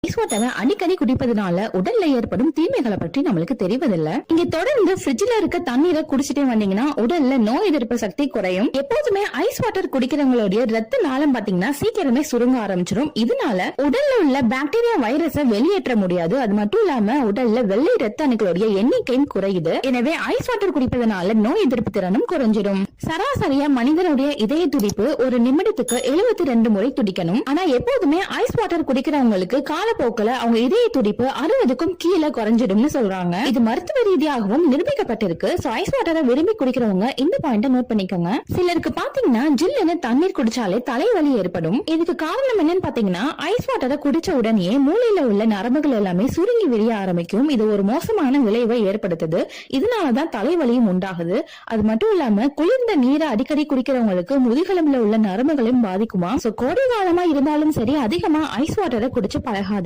Ice வாட்டரை அடிக்கடி குடிப்பதனால உடல்ல ஏற்படும் தீமைகளை பற்றி நம்மளுக்கு தெரிவதில்லை. இங்க தொடர்ந்து ஃப்ரிட்ஜ்ல இருக்க தண்ணீரை குடிச்சிட்டே வந்தீங்கன்னா உடல்ல நோய் எதிர்ப்பு சக்தி குறையும். எப்போதுமே ஐஸ் வாட்டர் குடிக்கிறவங்களுடைய ரத்த நாளம் பாத்தீங்கன்னா சீக்கிரமே சுருங்க ஆரம்பிச்சிடும். இதனால உடல்ல உள்ள பாக்டீரியா வைரஸை வெளியேற்ற முடியாது. அது மட்டும் இல்லாம உடல்ல வெள்ளை ரத்த அணுக்களுடைய எண்ணிக்கையும் குறையுது. எனவே ஐஸ் வாட்டர் குடிப்பதனால நோய் எதிர்ப்பு திறனும் குறைஞ்சிடும். சராசரியா மனிதனுடைய இதய துடிப்பு ஒரு நிமிடத்துக்கு 72 முறை துடிக்கணும். ஆனா எப்போதுமே ஐஸ் வாட்டர் குடிக்கிறவங்களுக்கு காலப்போக்கில் அவங்க இதய துடிப்பு 60க்கும் கீழே குறைஞ்சிடும்னு சொல்றாங்க. இது மருத்துவ ரீதியாகவும் நிரூபிக்கப்பட்டிருக்கு. ஐஸ் வாட்டரை விரும்பி குடிக்கிறவங்க இந்த பாயிண்ட நோட் பண்ணிக்கோங்க. சிலருக்கு பாத்தீங்கன்னா ஜில்லுன்னு தண்ணீர் குடிச்சாலே தலைவலி ஏற்படும். இதுக்கு காரணம் என்னன்னு பாத்தீங்கன்னா ஐஸ் வாட்டரை குடிச்ச உடனே மூளையில உள்ள நரம்புகள் எல்லாமே சுருங்கி விரிய ஆரம்பிக்கும். இது ஒரு மோசமான விளைவை ஏற்படுத்துது. இதனாலதான் தலைவலியும் உண்டாகுது. அது மட்டும் இல்லாம குளிர்ந்த நீரை அடிக்கடி குடிக்கிறவங்களுக்கு முதுகெலும்புல உள்ள நரம்புகளையும் பாதிக்குமா. கோடை காலமா இருந்தாலும் சரி அதிகமா ஐஸ் வாட்டரை குடிச்சு பழக